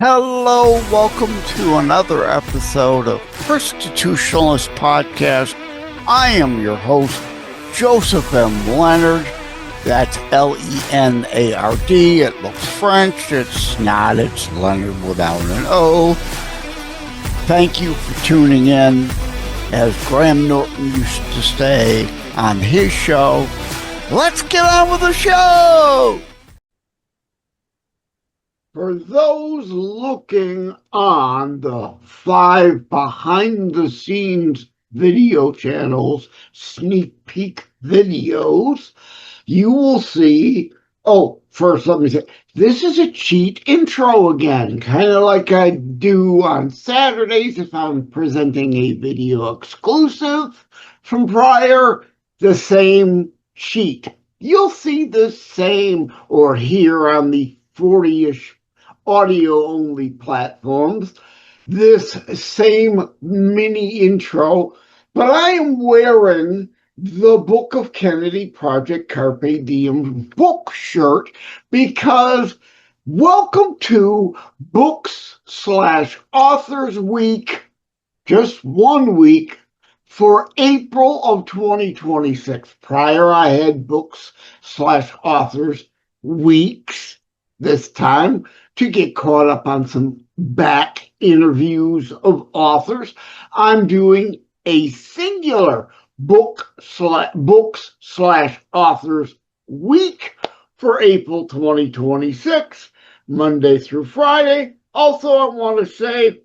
Hello, welcome to another episode of Constitutionalist Podcast. I am your host, Joseph M. Leonard. That's L-E-N-A-R-D. It looks French. It's not. It's Leonard without an O. Thank you for tuning in. As Graham Norton used to say on his show, let's get on with the show! For those looking on the 5 behind-the-scenes video channels, sneak peek videos, you will see, first let me say, this is a cheat intro again, kind of like I do on Saturdays if I'm presenting a video exclusive from prior, the same cheat. You'll see the same or hear on the 40-ish audio-only platforms, this same mini intro, but I am wearing the Book of Kennedy Project Carpe Diem book shirt because welcome to Books/Authors Week, just 1 week, for April of 2026. Prior, I had Books/Authors Weeks this time to get caught up on some back interviews of authors. I'm doing a singular Books/Authors Week for April 2026, Monday through Friday. Also, I want to say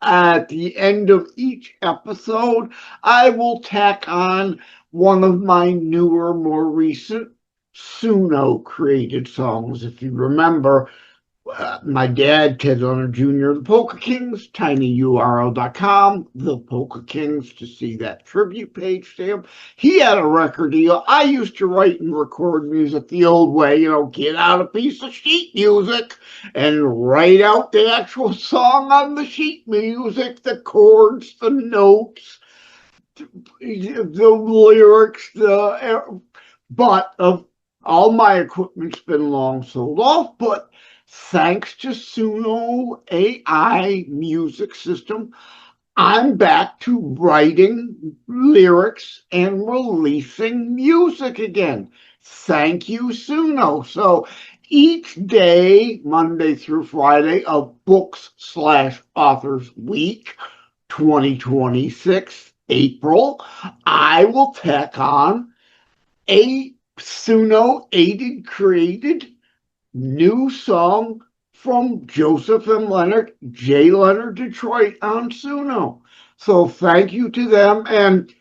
at the end of each episode, I will tack on one of my newer, more recent Suno created songs. If you remember, my dad, Ted Leonard Jr., the Polka Kings, tinyurl.com, the Polka Kings, to see that tribute page to him. He had a record deal. I used to write and record music the old way, get out a piece of sheet music and write out the actual song on the sheet music, the chords, the notes, the lyrics, but all my equipment's been long sold off, but thanks to Suno AI music system, I'm back to writing lyrics and releasing music again. Thank you, Suno. So each day, Monday through Friday of Books/Authors Week 2026, April, I will tack on a Suno-aided created new song from Joseph M. Leonard, JLenardDetroit on Suno. So thank you to them, and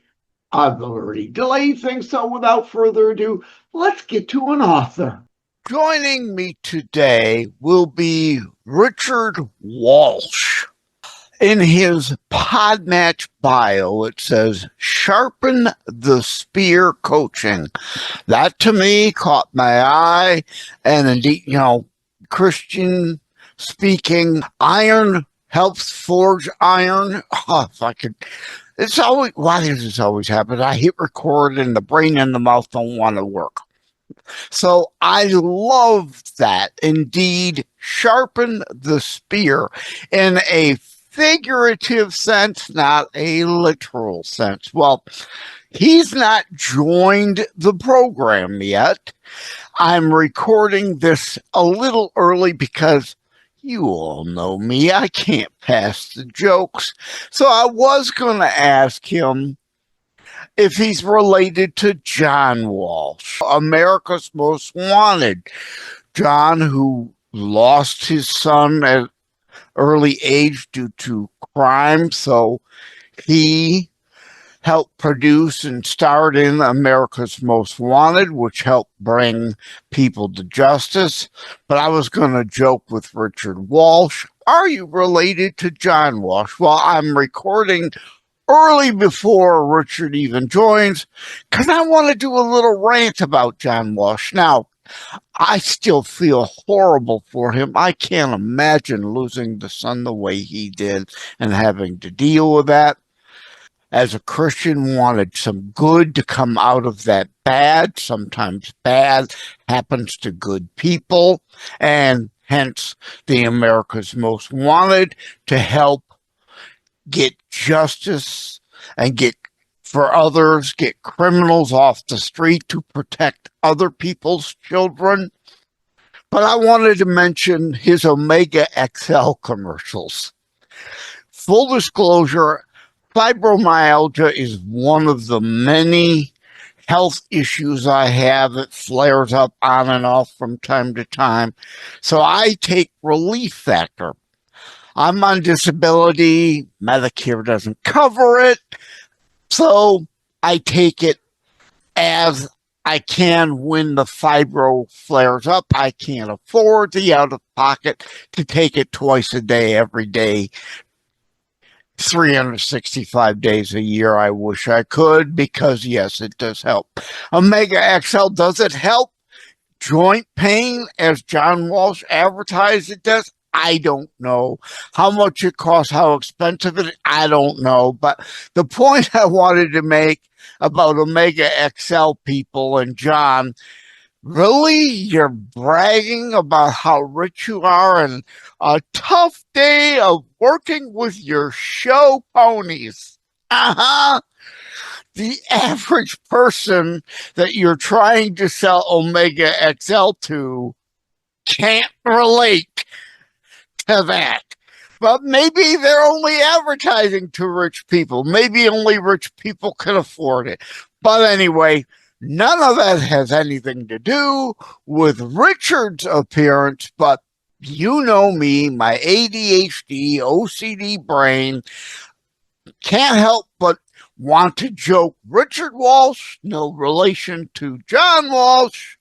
I've already delayed things, so without further ado, let's get to an author. Joining me today will be Richard Walsh. In his Podmatch bio, it says, Sharpen the Spear Coaching. That, to me, caught my eye. And indeed, Christian speaking, iron helps forge iron. If I could, it's always, why does this always happen? I hit record and the brain and the mouth don't want to work. So I love that. Indeed, sharpen the spear in a figurative sense, not a literal sense. Well, he's not joined the program yet. I'm recording this a little early because you all know me. I can't pass the jokes. So I was going to ask him if he's related to John Walsh, America's Most Wanted. John, who lost his son at early age due to crime, so he helped produce and starred in America's Most Wanted, which helped bring people to justice. But I was going to joke with Richard Walsh, are you related to John Walsh? Well, I'm recording early before Richard even joins because I want to do a little rant about John Walsh. Now, I still feel horrible for him. I can't imagine losing the son the way he did and having to deal with that. As a Christian, wanted some good to come out of that bad. Sometimes bad happens to good people. And hence the America's Most Wanted, to help get justice and get criminals off the street, to protect other people's children. But I wanted to mention his Omega XL commercials. Full disclosure, fibromyalgia is one of the many health issues I have. It flares up on and off from time to time. So I take Relief Factor. I'm on disability. Medicare doesn't cover it. So I take it as I can when the fibro flares up. I can't afford the out-of-pocket to take it twice a day, every day, 365 days a year. I wish I could, because yes, it does help. Omega XL, does it help joint pain as John Walsh advertised it does? I don't know. How much it costs, how expensive it is, I don't know. But the point I wanted to make about Omega XL, people, and John, really, you're bragging about how rich you are and a tough day of working with your show ponies. The average person that you're trying to sell Omega XL to can't relate to that. But maybe they're only advertising to rich people. Maybe only rich people can afford it. But anyway, none of that has anything to do with Richard's appearance, but you know me, my ADHD, OCD brain can't help but want to joke. Richard Walsh, no relation to John Walsh,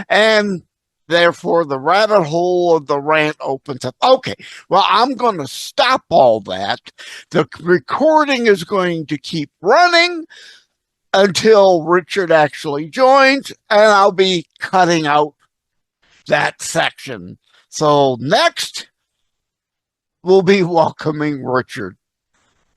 and therefore the rabbit hole of the rant opens up. Okay, well, I'm going to stop all that. The recording is going to keep running until Richard actually joins, and I'll be cutting out that section. So next, we'll be welcoming Richard.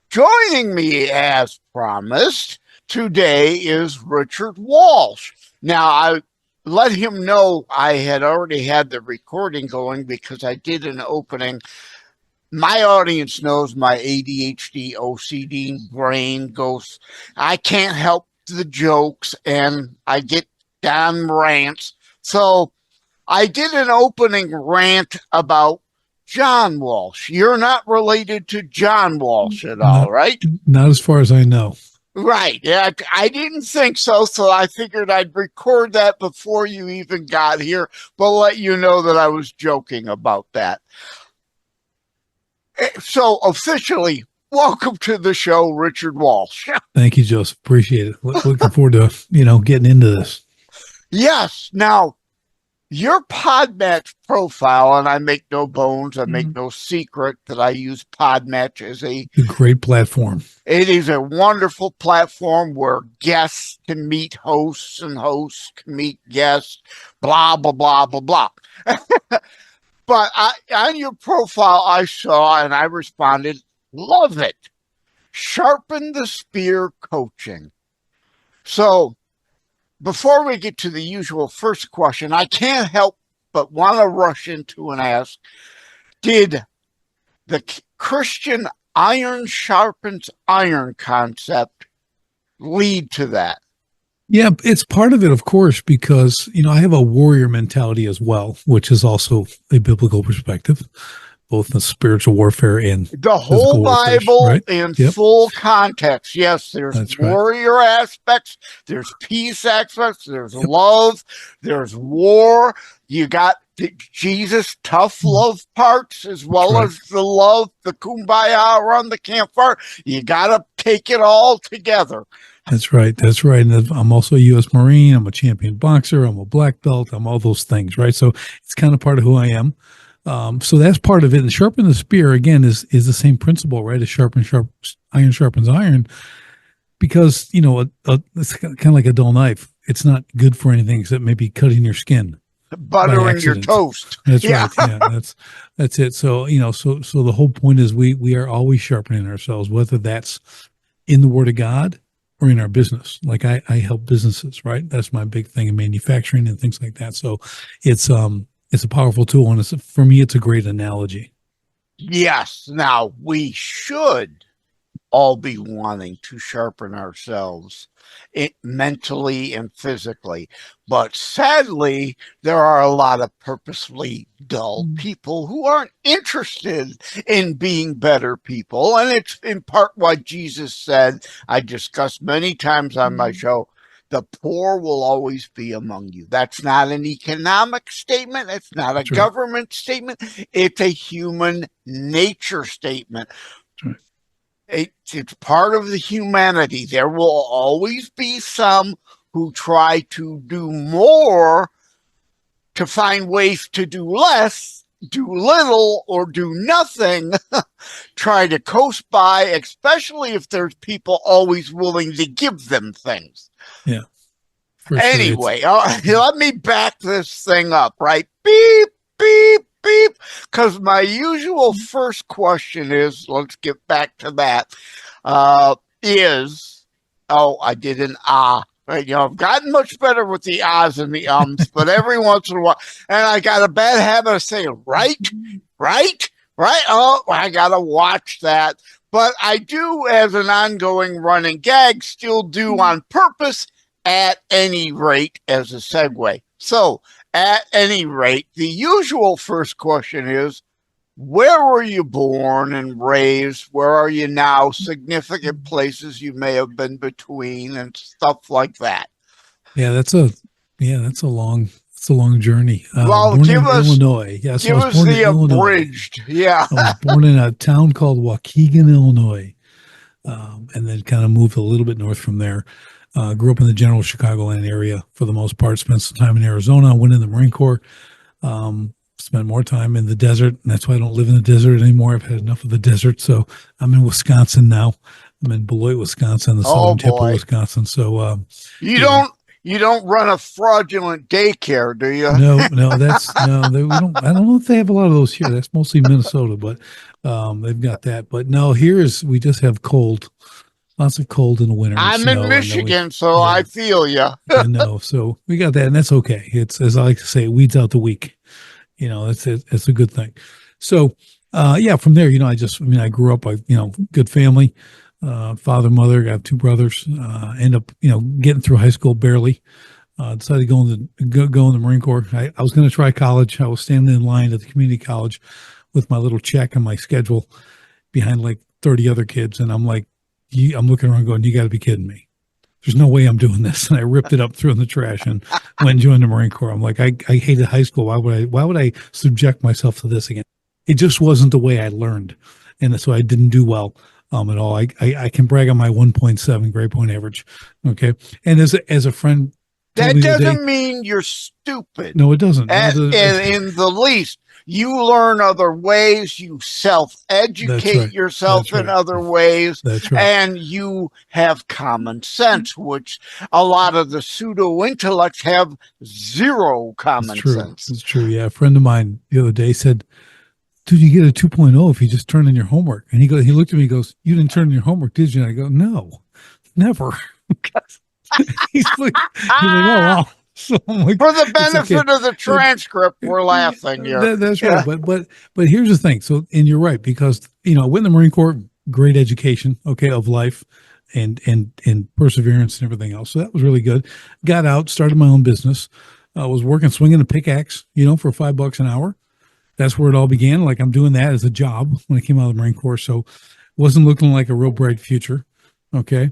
Joining me, as promised, today is Richard Walsh. Now, I let him know I had already had the recording going because I did an opening. My audience knows my ADHD, OCD brain goes, I can't help the jokes, and I get down rants. So I did an opening rant about John Walsh. You're not related to John Walsh at all, right? Not as far as I know. Right. Yeah, I didn't think so. So I figured I'd record that before you even got here, but let you know that I was joking about that. So officially, welcome to the show, Richard Walsh. Thank you, Joseph. Appreciate it. Looking forward to, getting into this. Yes. Now, your Podmatch profile, and I make no bones, I make no secret that I use Podmatch as a great platform. It is a wonderful platform where guests can meet hosts and hosts can meet guests, blah, blah, blah, blah, blah. But on your profile, I saw and I responded, love it. Sharpen the Spear Coaching. So before we get to the usual first question, I can't help but want to rush into and ask, did the Christian iron sharpens iron concept lead to that? Yeah, it's part of it, of course, because, I have a warrior mentality as well, which is also a biblical perspective, both in spiritual warfare and the whole Bible warfare, right? in full context. Yes, there's That's warrior aspects, there's peace aspects, there's love, there's war. You got Jesus' tough love parts as well as the love, the kumbaya around the campfire. You got to take it all together. That's right. That's right. And I'm also a U.S. Marine. I'm a champion boxer. I'm a black belt. I'm all those things, right? So it's kind of part of who I am. So that's part of it. And sharpen the spear, again, is the same principle, right? Iron sharpens iron, because, it's kind of like a dull knife. It's not good for anything except maybe cutting your skin. Buttering your toast. That's right. Yeah, that's it. So, so the whole point is we are always sharpening ourselves, whether that's in the Word of God or in our business. Like I help businesses, right? That's my big thing in manufacturing and things like that. So it's it's a powerful tool, and for me, it's a great analogy. Yes. Now, we should all be wanting to sharpen ourselves mentally and physically. But sadly, there are a lot of purposely dull people who aren't interested in being better people. And it's in part what Jesus said, I discussed many times on my show. The poor will always be among you. That's not an economic statement. It's not a government statement. It's a human nature statement. It's part of the humanity. There will always be some who try to do more to find ways to do less, do little, or do nothing, try to coast by, especially if there's people always willing to give them things. Yeah. Anyway, let me back this thing up, right? Beep, beep, beep. Because my usual first question is, let's get back to that, I did an ah. Right, I've gotten much better with the ahs and the ums, but every once in a while, and I got a bad habit of saying, right. Oh, I got to watch that. But I do, as an ongoing running gag, still do on purpose, at any rate, as a segue. So, at any rate, the usual first question is, where were you born and raised? Where are you now? Significant places you may have been between and stuff like that. Yeah, that's a long journey. Well, born give in us Illinois. Yeah, so give us the abridged. Yeah, I was born in a town called Waukegan, Illinois, and then kind of moved a little bit north from there. Grew up in the general Chicagoland area for the most part. Spent some time in Arizona. Went in the Marine Corps. Spent more time in the desert, and that's why I don't live in the desert anymore. I've had enough of the desert, so I'm in Wisconsin now. I'm in Beloit, Wisconsin, the southern tip of Wisconsin. So you don't run a fraudulent daycare, do you? No, we don't. I don't know if they have a lot of those here. That's mostly Minnesota, but they've got that. But no, we just have cold. Lots of cold in the winter. I'm in Michigan, so yeah, I feel you. I know. So we got that, and that's okay. It's, as I like to say, it weeds out the weak. It's a good thing. So, from there, I grew up, good family, father, mother, got 2 brothers, end up, getting through high school barely, decided to go in the Marine Corps. I was going to try college. I was standing in line at the community college with my little check on my schedule behind like 30 other kids. And I'm like, I'm looking around going, you got to be kidding me. There's no way I'm doing this. And I ripped it up, threw it in the trash, and went and joined the Marine Corps. I'm like, I hated high school. Why would I subject myself to this again? It just wasn't the way I learned. And so I didn't do well at all. I can brag on my 1.7 grade point average. Okay. And as a friend, that doesn't mean you're stupid. No, it doesn't. In the least. You learn other ways, you self-educate yourself in other ways, and you have common sense, which a lot of the pseudo-intellects have zero common sense. It's true, yeah. A friend of mine the other day said, dude, you get a 2.0 if you just turn in your homework. And he looked at me and goes, you didn't turn in your homework, did you? And I go, no, never. he's like, oh, wow. So like, for the benefit of the transcript, we're laughing here. That's right. But here's the thing. So, and you're right, because, I went in the Marine Corps, great education, of life and perseverance and everything else. So that was really good. Got out, started my own business. I was working, swinging a pickaxe, for $5 an hour. That's where it all began. Like I'm doing that as a job when I came out of the Marine Corps. So wasn't looking like a real bright future. Okay.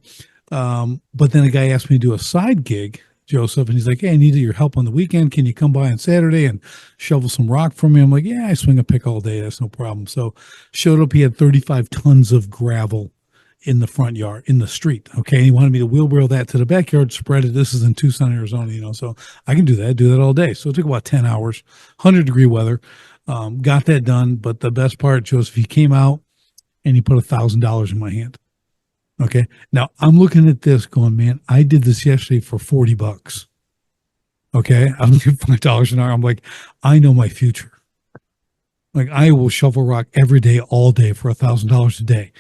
But then a guy asked me to do a side gig, Joseph, and he's like, hey, I need your help on the weekend. Can you come by on Saturday and shovel some rock for me? I'm like, yeah, I swing a pick all day. That's no problem. So showed up. He had 35 tons of gravel in the front yard, in the street. Okay. And he wanted me to wheelbarrow that to the backyard, spread it. This is in Tucson, Arizona, so I can do that all day. So it took about 10 hours, 100-degree weather. Got that done. But the best part, Joseph, he came out and he put $1,000 in my hand. Okay. Now I'm looking at this going, man, I did this yesterday for $40. Okay. I'm getting $5 an hour. I'm like, I know my future. Like I will shovel rock every day, all day for $1,000 a day.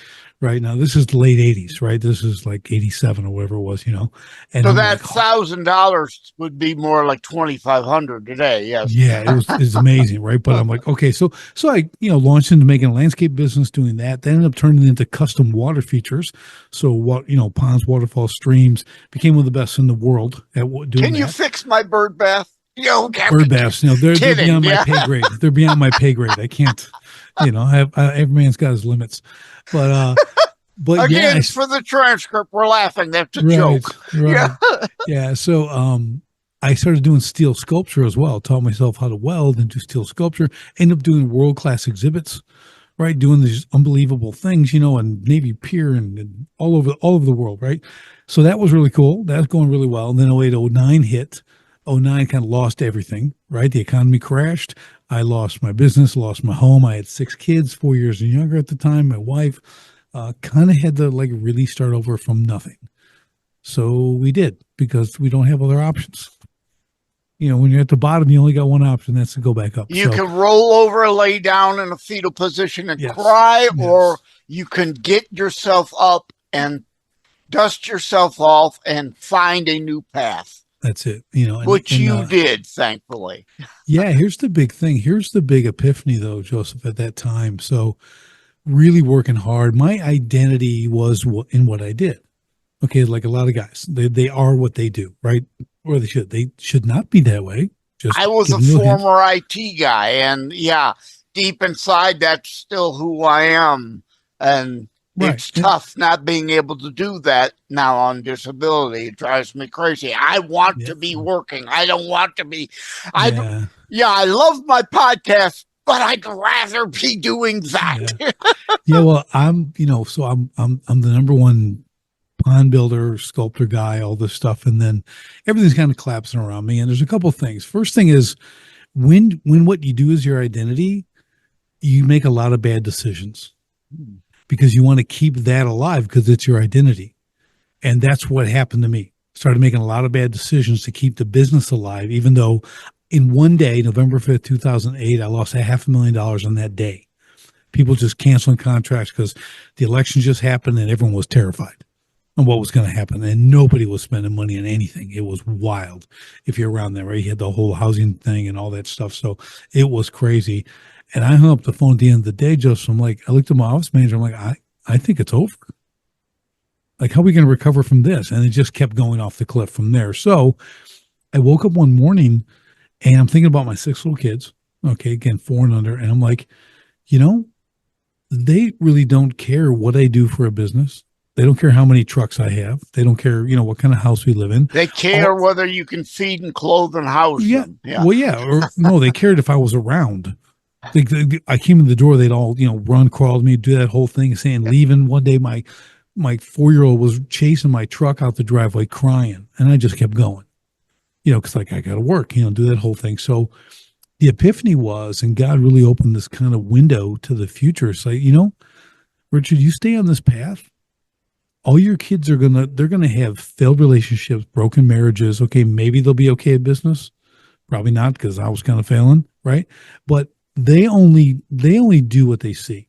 right? Now this is the late 80s, right? This is like 87 or whatever it was, you know. And So I'm that like, $1,000 would be more like 2,500 today. Yes. yeah, it's amazing, right? But I'm like, okay, so I, launched into making a landscape business doing that. That ended up turning into custom water features. So what, ponds, waterfalls, streams, became one of the best in the world at doing Can you that. fix my bird bath? Bird baths, they're kidding, beyond my yeah. pay grade. They're beyond my pay grade. I can't, every man's got his limits. But Again, yeah, for the transcript, we're laughing. That's a right, joke. right. Yeah. Yeah. So I started doing steel sculpture as well. Taught myself how to weld and do steel sculpture. Ended up doing world class exhibits, right? Doing these unbelievable things, and Navy Pier and all over the world, right? So that was really cool. That was going really well. And then 08, 09 hit. 09 kind of lost everything, right? The economy crashed. I lost my business, lost my home. I had 6 kids, 4 years and younger at the time. My wife kind of had to like really start over from nothing. So we did, because we don't have other options. When you're at the bottom, you only got one option. That's to go back up. You can roll over, lay down in a fetal position and Yes. cry, Yes. or you can get yourself up and dust yourself off and find a new path. That's it. Which you did, thankfully. Yeah, here's the big thing. Here's the big epiphany, though, Joseph, at that time. So really working hard. My identity was in what I did. Okay, like a lot of guys, they are what they do, right? Or they should. They should not be that way. I was a former IT guy, and yeah, deep inside, that's still who I am. And it's tough not being able to do that now on disability. It drives me crazy. I want to be working. I don't want to be. I love my podcast, but I'd rather be doing that. Yeah, well, I'm the number one pond builder, sculptor guy, all this stuff, and then everything's kind of collapsing around me. And there's a couple of things. First thing is, when what you do is your identity, you make a lot of bad decisions because you want to keep that alive because it's your identity. And that's what happened to me. Started making a lot of bad decisions to keep the business alive, even though in one day, November 5th, 2008, I lost $500,000 on that day. People just canceling contracts because the election just happened and everyone was terrified on what was going to happen, and nobody was spending money on anything. It was wild. If you're around there, right? You had the whole housing thing and all that stuff. So it was crazy. And I hung up the phone at the end of the day, Joseph. I'm like, I looked at my office manager. I'm like, I think it's over. Like, how are we going to recover from this? And it just kept going off the cliff from there. So I woke up one morning and I'm thinking about my 6 little kids. Okay. Again, 4 and under. And I'm like, they really don't care what I do for a business. They don't care how many trucks I have. They don't care, what kind of house we live in. They care whether you can feed and clothe and house them. Yeah. Well, yeah. Or no, they cared if I was around. I came in the door, they'd all, run, crawl to me, do that whole thing, saying leaving. One day, my 4-year-old was chasing my truck out the driveway crying. And I just kept going, because I got to work, do that whole thing. So the epiphany was, and God really opened this kind of window to the future. It's like, Richard, you stay on this path. All your kids they're going to have failed relationships, broken marriages. Okay. Maybe they'll be okay at business. Probably not, because I was kind of failing. Right. But they only do what they see.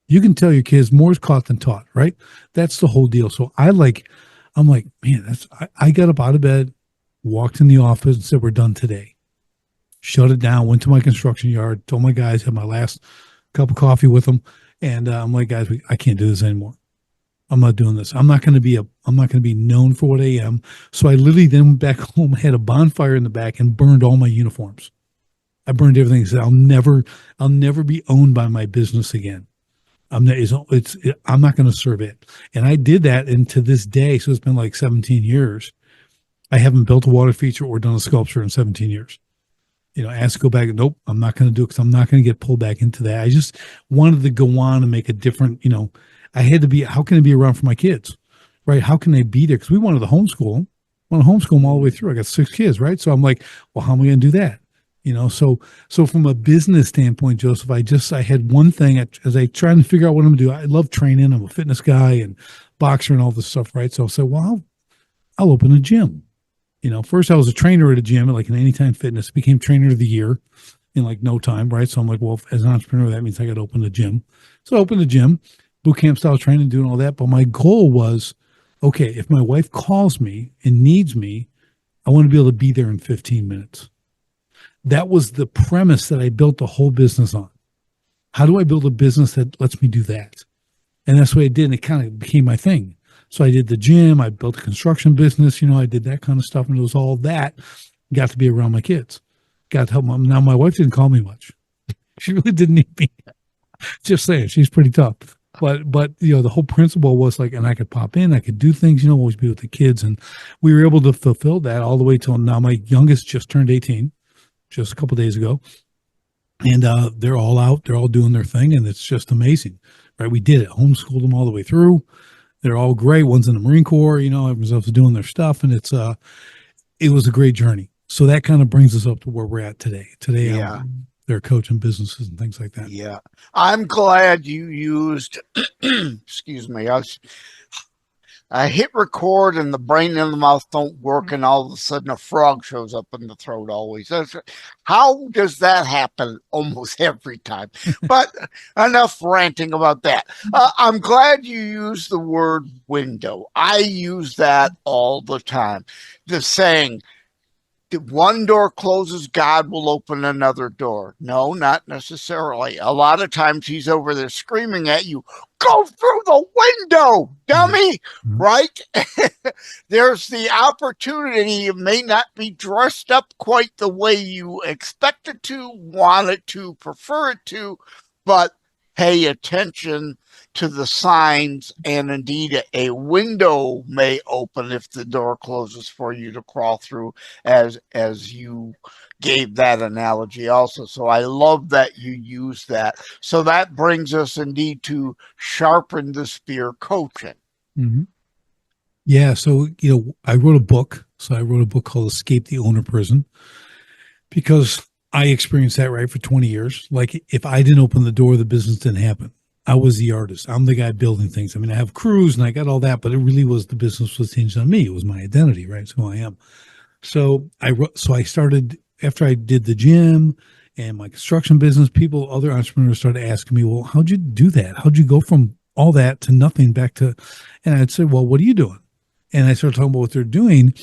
You can tell your kids more is caught than taught. Right. That's the whole deal. So I'm like, man, I got up out of bed, walked in the office and said, we're done today. Shut it down, went to my construction yard, told my guys, had my last cup of coffee with them. And I'm like, guys, I can't do this anymore. I'm not doing this. I'm not going to be known for what I am. So I literally then went back home, had a bonfire in the back, and burned all my uniforms. I burned everything. Said, I'll never be owned by my business again. I'm not going to serve it. And I did that. And to this day, so it's been like 17 years. I haven't built a water feature or done a sculpture in 17 years. Asked to go back. Nope, I'm not going to do it because I'm not going to get pulled back into that. I just wanted to go on and make a different, I had to be, how can I be around for my kids, right? How can they be there? Because we wanted to homeschool them. I want to homeschool them all the way through. I got 6 kids, right? So I'm like, well, how am I going to do that? So from a business standpoint, Joseph, I had one thing as I trying to figure out what I'm going to do. I love training. I'm a fitness guy and boxer and all this stuff, right? So I said, well, I'll open a gym. First I was a trainer at a gym, like an Anytime Fitness, became trainer of the year in like no time, right? So I'm like, well, as an entrepreneur, that means I got to open a gym. So I opened a gym, boot camp style training, doing all that. But my goal was, okay, if my wife calls me and needs me, I want to be able to be there in 15 minutes. That was the premise that I built the whole business on. How do I build a business that lets me do that? And that's what I did. And it kind of became my thing. So I did the gym. I built a construction business. I did that kind of stuff. And it was all that. Got to be around my kids. Got to help them. Now, my wife didn't call me much. She really didn't need me. Just saying, she's pretty tough. But the whole principle was like, and I could pop in, I could do things, always be with the kids. And we were able to fulfill that all the way till now. My youngest just turned 18 just a couple of days ago. And they're all out. They're all doing their thing. And it's just amazing, right? We did it. Homeschooled them all the way through. They're all great. One's in the Marine Corps, everyone's else doing their stuff. And it was a great journey. So that kind of brings us up to where we're at today. Yeah. They're coaching businesses and things like that. Yeah. I'm glad you used, excuse me, I hit record and the brain and the mouth don't work, and all of a sudden a frog shows up in the throat always. How does that happen almost every time? But enough ranting about that. I'm glad you used the word window. I use that all the time. The saying, one door closes, God will open another door. No, not necessarily. A lot of times he's over there screaming at you, go through the window, dummy, right? There's the opportunity. It may not be dressed up quite the way you expect it to, want it to, prefer it to, but pay attention to the signs, and indeed a window may open if the door closes for you to crawl through, as you gave that analogy also. So I love that you use that. So that brings us indeed to sharpen the spear coaching. Mm-hmm. Yeah. So, I wrote a book. So I wrote a book called Escape the Owner Prison, because I experienced that, right, for 20 years. Like, if I didn't open the door, the business didn't happen. I was the artist. I'm the guy building things. I mean, I have crews and I got all that, but it really was, the business was hinged on me. It was my identity, right? It's who I am. So I started, after I did the gym and my construction business, other entrepreneurs started asking me, well, how'd you do that? How'd you go from all that to nothing back to, and I'd say, well, what are you doing? And I started talking about what they're doing,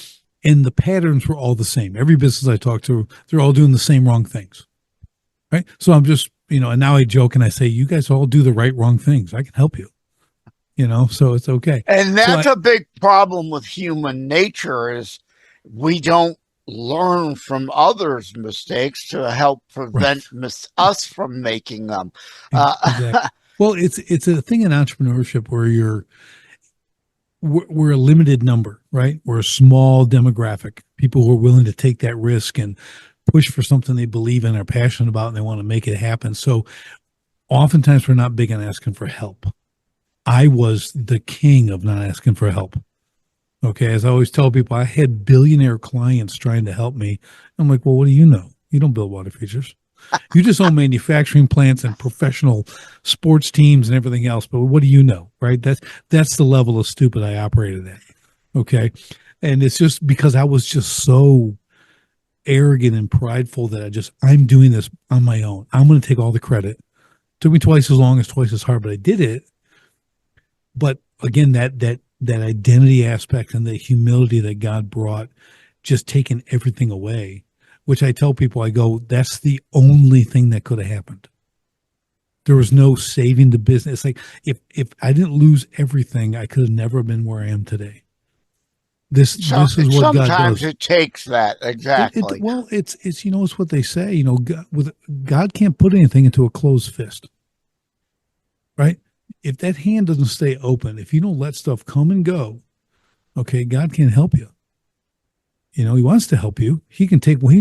and the patterns were all the same. Every business I talked to, they're all doing the same wrong things, right? So I'm just, and now I joke and I say, you guys all do the right, wrong things. I can help you, so it's okay. And that's a big problem with human nature, is we don't learn from others' mistakes to help prevent us from making them. Exactly. Well, it's a thing in entrepreneurship where we're a limited number, right? We're a small demographic, people who are willing to take that risk and push for something they believe in, are passionate about, and they want to make it happen. So oftentimes we're not big on asking for help. I was the king of not asking for help. Okay. As I always tell people, I had billionaire clients trying to help me. I'm like, well, what do you know? You don't build water features. You just own manufacturing plants and professional sports teams and everything else. But what do you know? Right. That's the level of stupid I operated at. Okay. And it's just because I was just so arrogant and prideful that I'm doing this on my own. I'm going to take all the credit. Took me twice as long, twice as hard, but I did it. But again, that identity aspect and the humility that God brought, just taking everything away, which I tell people, I go, that's the only thing that could have happened. There was no saving the business. Like, if I didn't lose everything, I could have never been where I am today. This is what God does. Sometimes it takes that. Exactly. It's it's what they say. God can't put anything into a closed fist, right? If that hand doesn't stay open, if you don't let stuff come and go, okay, God can't help you. He wants to help you. He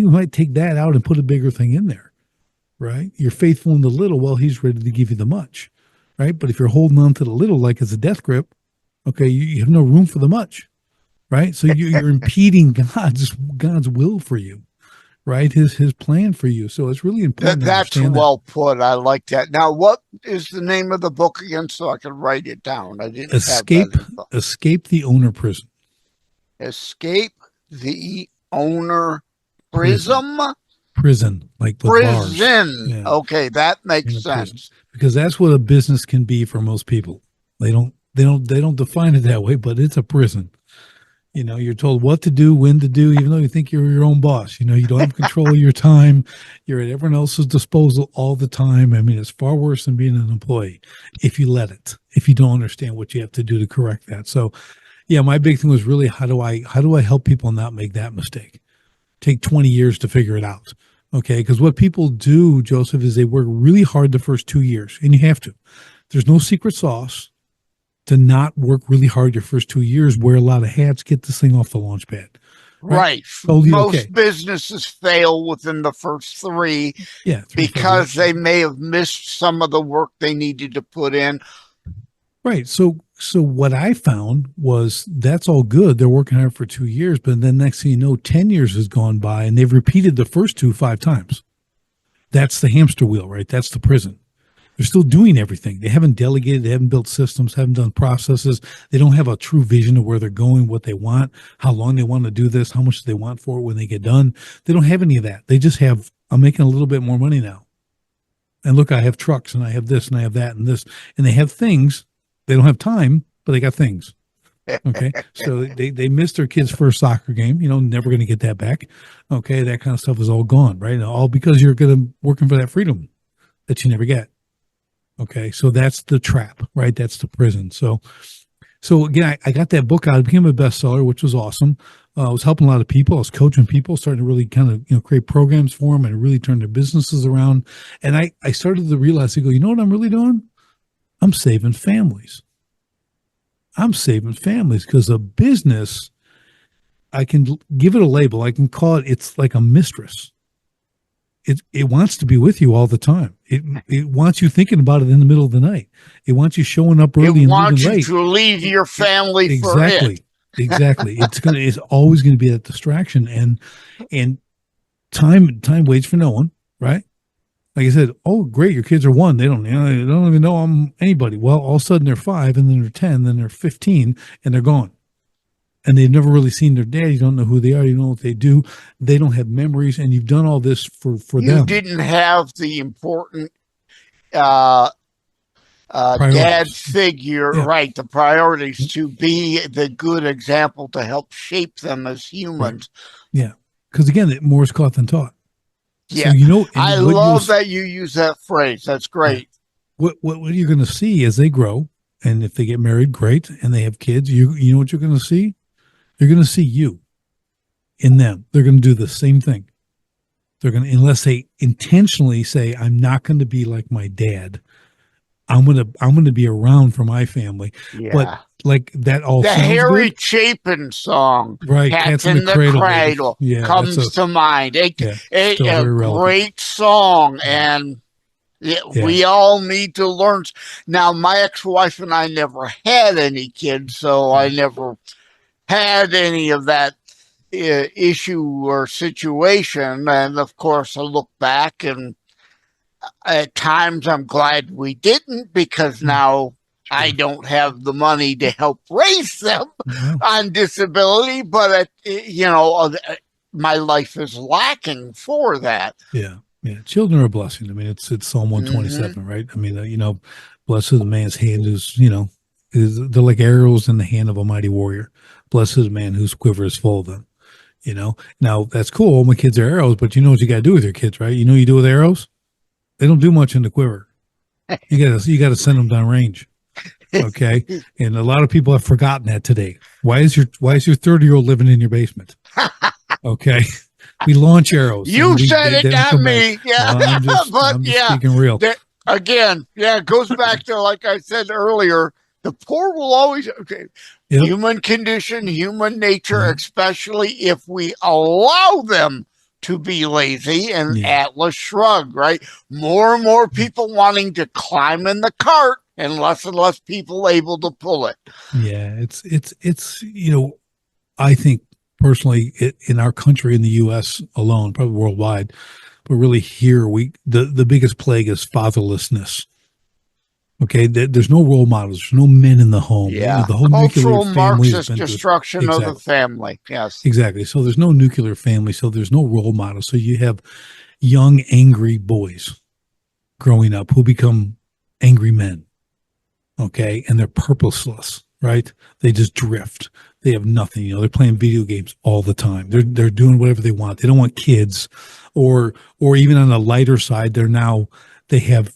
might take that out and put a bigger thing in there, right? You're faithful in the little, well, he's ready to give you the much, right? But if you're holding on to the little like it's a death grip, okay, you have no room for the much. Right. So you're impeding God's will for you, right? His plan for you. So it's really important. That's well put. I like that. Now, what is the name of the book again, so I can write it down? I didn't Escape the Owner Prison. Escape the Owner Prism? Prison, like the prison. Bars. Yeah. Okay, that makes sense. Because that's what a business can be for most people. They don't define it that way, but it's a prison. You know, you're told what to do, when to do, even though you think you're your own boss. You know, you don't have control of your time. You're at everyone else's disposal all the time. I mean, it's far worse than being an employee if you let it, if you don't understand what you have to do to correct that. So, yeah, my big thing was really how do I help people not make that mistake? Take 20 years to figure it out. Okay, because what people do, Joseph, is they work really hard the first 2 years, and you have to. There's no secret sauce to not work really hard your first 2 years, wear a lot of hats, get this thing off the launch pad. Right. Totally Most okay. businesses fail within the first three because 3 they may have missed some of the work they needed to put in. Right. So what I found was that's all good. They're working hard for 2 years, but then next thing you know, 10 years has gone by and they've repeated the first 5 times. That's the hamster wheel, right? That's the prison. They're still doing everything. They haven't delegated. They haven't built systems, haven't done processes. They don't have a true vision of where they're going, what they want, how long they want to do this, how much they want for it when they get done. They don't have any of that. They just have, I'm making a little bit more money now. And look, I have trucks and I have this and I have that and this. And they have things. They don't have time, but they got things. Okay. So they missed their kid's first soccer game, you know, never going to get that back. Okay. That kind of stuff is all gone, right? All because you're working for that freedom that you never get. Okay, so that's the trap, right? That's the prison. So again, I got that book out. It became a bestseller, which was awesome. I was helping a lot of people. I was coaching people, starting to really kind of create programs for them and really turn their businesses around. And I started to realize, I go, you know what I'm really doing? I'm saving families. I'm saving families because a business, I can give it a label. I can call it. It's like a mistress. It wants to be with you all the time. It wants you thinking about it in the middle of the night. It wants you showing up early and leaving late. It wants you to leave your family for it. Exactly. It's always going to be that distraction, and time waits for no one, right? Like I said, oh great, your kids are 1. They don't even know I'm anybody. Well, all of a sudden they're 5, and then they're 10, then they're 15, and they're gone. And they've never really seen their dad. You don't know who they are. You don't know what they do. They don't have memories. And you've done all this for them. You didn't have the important dad figure, right? The priorities to be the good example to help shape them as humans. Right. Yeah. Because again, more is caught than taught. Yeah. So, I love that you use that phrase. That's great. Yeah. What you're going to see as they grow, and if they get married, great, and they have kids, you know what you're going to see? You're going to see you in them. They're going to do the same thing. They're going to, unless they intentionally say, I'm not going to be like my dad. I'm going to be around for my family. Yeah. But like that all the sounds Harry good. Chapin song, right? Cats in the Cradle yeah, comes to mind. A great song. Yeah. And we all need to learn. Now, my ex-wife and I never had any kids, so I never had any of that issue or situation. And of course, I look back, and at times I'm glad we didn't, because now I don't have the money to help raise them on disability. But my life is lacking for that. Yeah. Children are a blessing. I mean, it's Psalm 127, right? I mean, blessed is the man's hand who's, they're like arrows in the hand of a mighty warrior. Blessed is the man whose quiver is full of them. Now that's cool. All my kids are arrows, but you know what you got to do with your kids, right? You know what you do with arrows? They don't do much in the quiver. You got to send them down range. Okay. And a lot of people have forgotten that today. Why is your 30-year-old living in your basement? Okay. We launch arrows. You said it, not me. Yeah. Well, I'm just speaking real. It goes back to, like I said earlier, the poor will always, human condition, human nature, especially if we allow them to be lazy, and Atlas shrugged, right? More and more people wanting to climb in the cart, and less people able to pull it. Yeah, it's I think personally in our country, in the U.S. alone, probably worldwide, but really here, the biggest plague is fatherlessness. Okay, there's no role models. There's no men in the home. Yeah, the whole cultural Marxist destruction of the family. Yes, exactly. So there's no nuclear family. So there's no role model. So you have young, angry boys growing up who become angry men. Okay. And they're purposeless, right? They just drift. They have nothing, they're playing video games all the time. They're doing whatever they want. They don't want kids, or even on the lighter side, they have,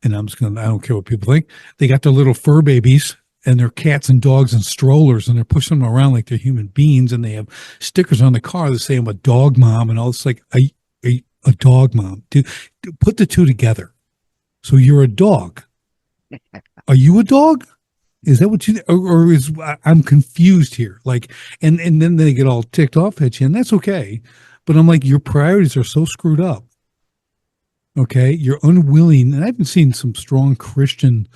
and I don't care what people think. They got their little fur babies and their cats and dogs and strollers, and they're pushing them around like they're human beings. And they have stickers on the car that say, "I'm a dog mom," and all this. Like, a dog mom? Put the two together. So you're a dog. Are you a dog? Is that what or is, I'm confused here. Like, and then they get all ticked off at you, and that's okay. But I'm like, your priorities are so screwed up. Okay. You're unwilling. And I've been seeing some strong Christian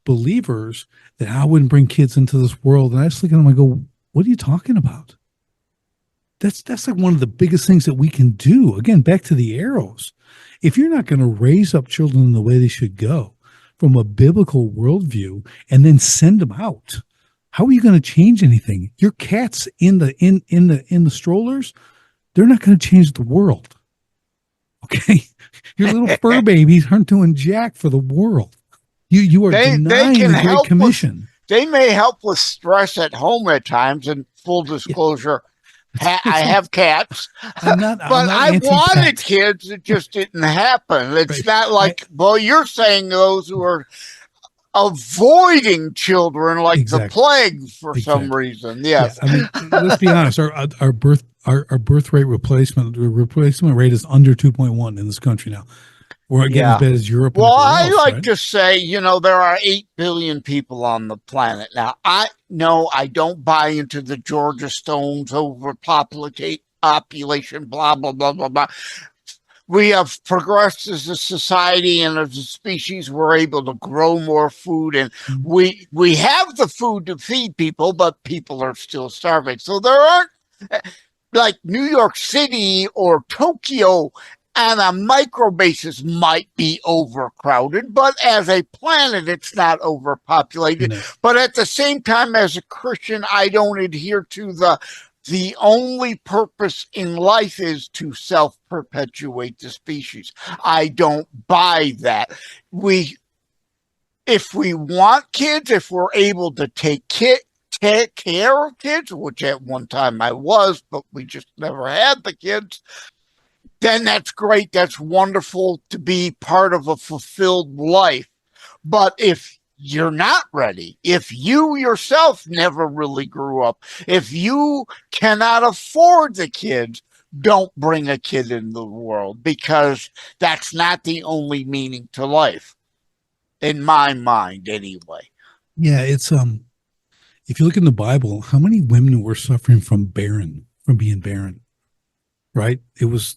believers that I wouldn't bring kids into this world. And I just look at them and I go, what are you talking about? That's like one of the biggest things that we can do. Again, back to the arrows. If you're not going to raise up children in the way they should go from a biblical worldview and then send them out, how are you going to change anything? Your cats in the strollers, they're not going to change the world. Okay, your little fur babies aren't doing jack for the world. You are denying the Great Commission. They may help with stress at home at times. And full disclosure, I have cats, but I wanted kids. It just didn't happen. It's not like, well, you're saying those who are avoiding children like the plague for some reason. Yes. Yeah, I mean, let's be honest. Our birth rate replacement rate is under 2.1 in this country now. We're getting as bad as Europe. Well, I like to say, there are 8 billion people on the planet now. I don't buy into the Georgia Stones overpopulation, blah, blah, blah, blah, blah. We have progressed as a society, and as a species, we're able to grow more food, and we have the food to feed people, but people are still starving. So there aren't, like New York City or Tokyo, on a micro basis might be overcrowded, but as a planet, it's not overpopulated. No. But at the same time, as a Christian, I don't adhere to the only purpose in life is to self-perpetuate the species. I don't buy that. If we want kids, if we're able to take care of kids, which at one time I was, but we just never had the kids, then that's great. That's wonderful to be part of a fulfilled life. But if you're not ready, if you yourself never really grew up, if you cannot afford the kids, don't bring a kid in the world, because that's not the only meaning to life, in my mind anyway. Yeah, it's if you look in the Bible, how many women were suffering from being barren? Right? It was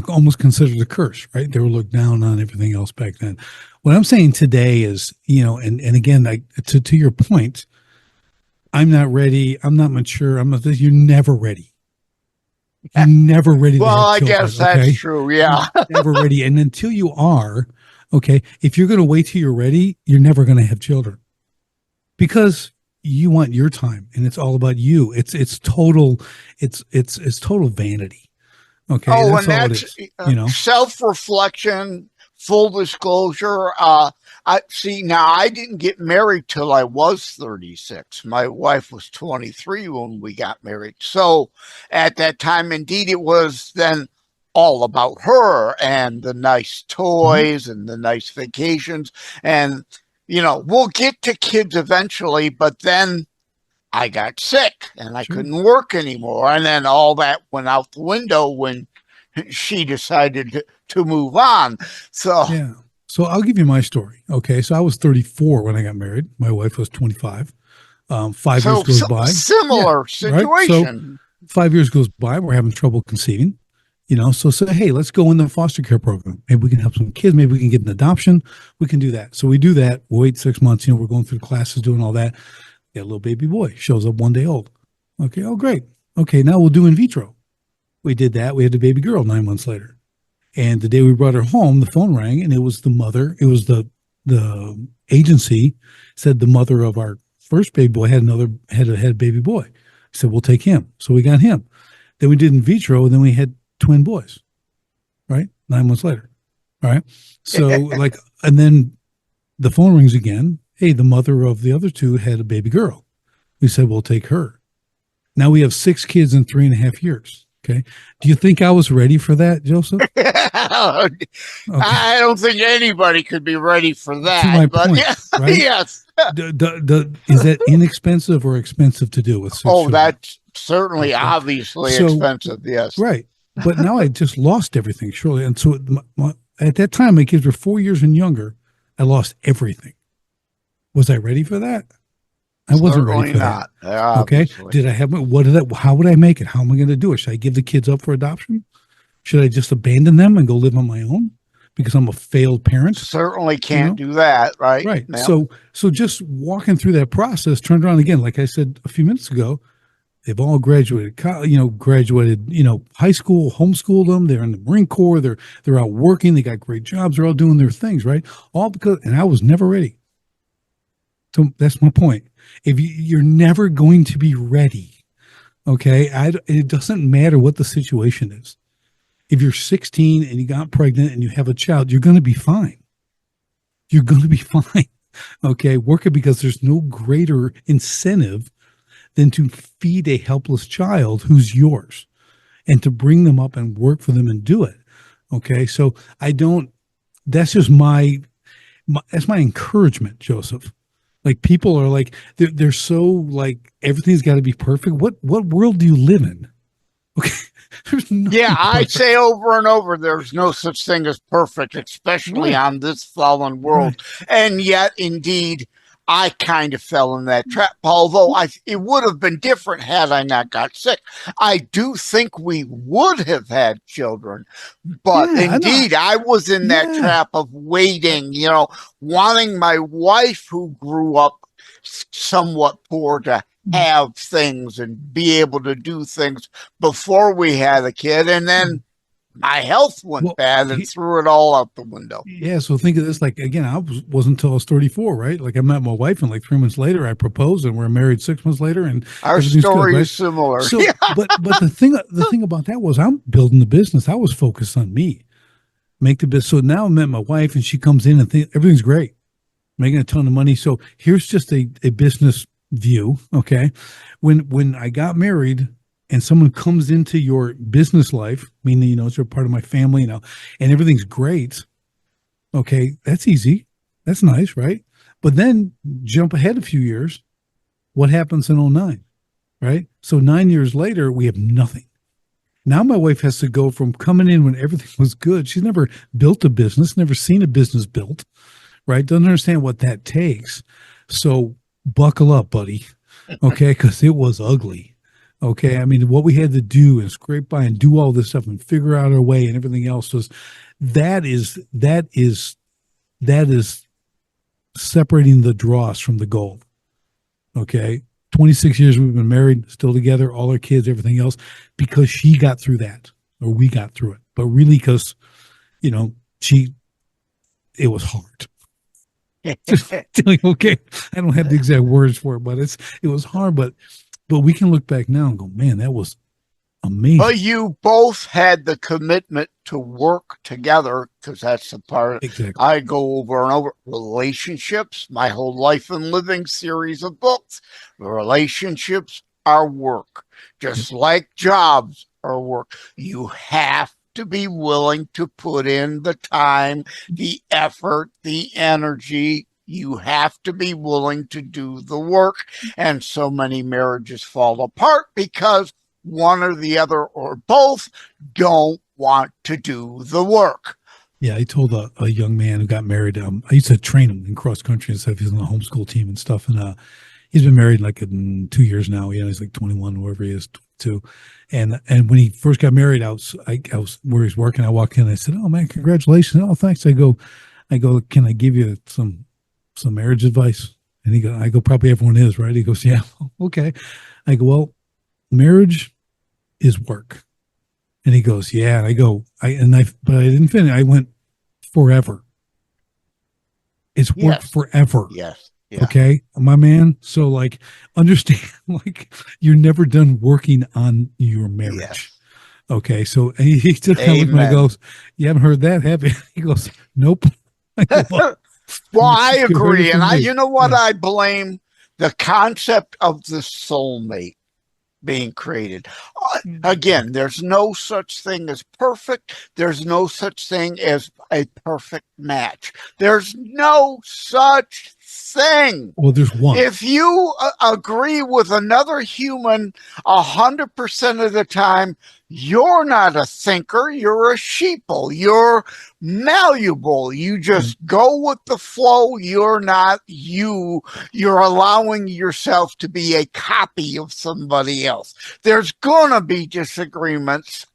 almost considered a curse, right? They were looked down on, everything else back then. What I'm saying today is, and again, to your point, I'm not ready. I'm not mature. You're never ready. You're never ready. Well, I guess that's true. Yeah. Never ready. And until you are, okay, if you're going to wait till you're ready, you're never going to have children, because you want your time, and it's all about you. It's total vanity. Okay. Oh, that's self-reflection, full disclosure. I didn't get married till I was 36. My wife was 23 when we got married. So at that time, indeed, it was then all about her and the nice toys and the nice vacations. And, we'll get to kids eventually, but then I got sick and I couldn't work anymore. And then all that went out the window when she decided to move on. So I'll give you my story. Okay. So I was 34 when I got married. My wife was 25. 5 years goes by. Similar situation. So 5 years goes by. We're having trouble conceiving. So say, hey, let's go in the foster care program. Maybe we can help some kids. Maybe we can get an adoption. We can do that. So we do that. We'll wait 6 months. We're going through classes, doing all that. Got a little baby boy, shows up 1 day old. Okay. Oh, great. Okay. Now we'll do in vitro. We did that. We had the baby girl 9 months later. And the day we brought her home, the phone rang, and it was the mother. It was the agency said the mother of our first baby boy had a baby boy. I said, we'll take him. So we got him. Then we did in vitro, and then we had twin boys, right? 9 months later. All right. So and then the phone rings again, hey, the mother of the other two had a baby girl. We said, we'll take her. Now we have 6 kids in 3.5 years. Okay. Do you think I was ready for that, Joseph? Okay. I don't think anybody could be ready for that. To my point, yeah, right? yes. Is that inexpensive or expensive to do with 6 children? That's certainly obviously expensive. Yes. Right. But now I just lost everything, surely. And so at that time, my kids were 4 years and younger. I lost everything. Was I ready for that? I wasn't ready for that. Okay. How would I make it? How am I going to do it? Should I give the kids up for adoption? Should I just abandon them and go live on my own because I'm a failed parent? Certainly can't do that. Right. Right. Yep. So just walking through that process, turned around again, like I said a few minutes ago, they've all graduated, graduated, high school, homeschooled them. They're in the Marine Corps. They're out working. They got great jobs. They're all doing their things, right? All because, and I was never ready. So that's my point. If you're never going to be ready, okay, it doesn't matter what the situation is. If you're 16 and you got pregnant and you have a child, you're going to be fine. You're going to be fine, okay? Work it because there's no greater incentive than to feed a helpless child who's yours and to bring them up and work for them and do it, okay? So that's just that's my encouragement, Joseph. Like people are like, they're so like, everything's got to be perfect. What world do you live in? Okay. I'd say over and over, there's no such thing as perfect, especially on this fallen world. Right. And yet, indeed, I kind of fell in that trap, although it would have been different had I not got sick. I do think we would have had children, but indeed, I was in that trap of waiting, wanting my wife who grew up somewhat poor to have things and be able to do things before we had a kid. And then my health went bad and threw it all out the window. Yeah. So think of this, like, again, wasn't until I was 34, right? Like I met my wife and like 3 months later I proposed and we're married 6 months later and our story is similar. So, but the thing about that was I'm building the business. I was focused on me, make the business. So now I met my wife and she comes in and everything's great, making a ton of money. So here's just a business view. Okay. When I got married, and someone comes into your business life, meaning, it's a part of my family now, and everything's great. Okay, that's easy. That's nice, right? But then jump ahead a few years. What happens in 2009, right? So 9 years later, we have nothing. Now my wife has to go from coming in when everything was good. She's never built a business, never seen a business built, right? Doesn't understand what that takes. So buckle up, buddy. Okay, because it was ugly. Okay. I mean, what we had to do and scrape by and do all this stuff and figure out our way and everything else that is separating the dross from the gold. Okay. 26 years we've been married, still together, all our kids, everything else, because she got through that, or we got through it. But really, because, it was hard. Okay. I don't have the exact words for it, but it was hard, but we can look back now and go, man, that was amazing. But you both had the commitment to work together, because that's the part I go over and over. Relationships, my whole life and living series of books. Relationships are work, just like jobs are work. You have to be willing to put in the time, the effort, the energy. You have to be willing to do the work. And so many marriages fall apart because one or the other or both don't want to do the work. Yeah, I told a young man who got married, I used to train him in cross country and stuff. He's on the homeschool team and stuff. And he's been married like in 2 years now. He's like 21, whoever he is, 22. And when he first got married, I was where he's working. I walked in and I said, "Oh man, congratulations." "Oh, thanks." I go, "Can I give you some marriage advice?" And I go, "Probably everyone is, right?" He goes, "Yeah." "Okay." I go, "Well, marriage is work." And he goes, "Yeah." And I go, but I didn't finish. I went, "Forever. It's work forever." Yes. Yeah. Okay, my man. So like, understand, like, you're never done working on your marriage. Yes. Okay. So he just kind of looks at me and goes, "You haven't heard that, have you?" He goes, "Nope." I go, Well, I You heard it agree. from And me. you know what? Yeah. I blame the concept of the soulmate being created. Again, there's no such thing as perfect. There's no such thing as a perfect match. There's no such thing. Well, there's one. If you agree with another human 100% of the time, you're not a thinker. You're a sheeple. You're malleable. You just go with the flow. You're not you. You're allowing yourself to be a copy of somebody else. There's going to be disagreements.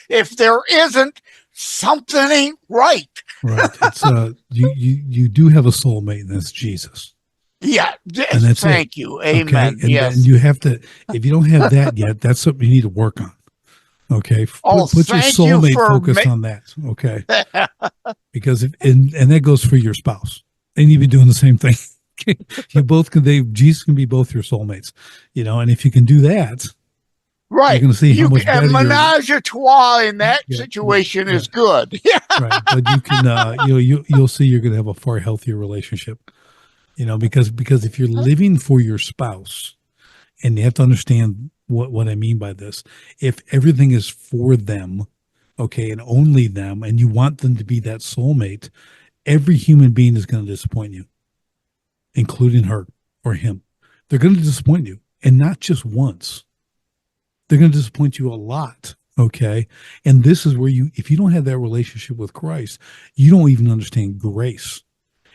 If there isn't, something ain't right. Right. It's you do have a soulmate, and that's Jesus. Yeah. And that's Thank it. you. Amen. Okay. And yes. then you have to, if you don't have that yet, that's something you need to work on. Okay. Put your soulmate focus on that. Okay. Because and that goes for your spouse. They need to be doing the same thing. You both Jesus can be both your soulmates, and if you can do that, right, you're going to see how much better menage a trois in that situation is good. Yeah. Right. But you can, you'll see you're going to have a far healthier relationship, because if you're living for your spouse, and you have to understand what I mean by this, if everything is for them, okay, and only them, and you want them to be that soulmate, every human being is going to disappoint you, including her or him. They're going to disappoint you, and not just once. They're going to disappoint you a lot. Okay. And this is where if you don't have that relationship with Christ, you don't even understand grace.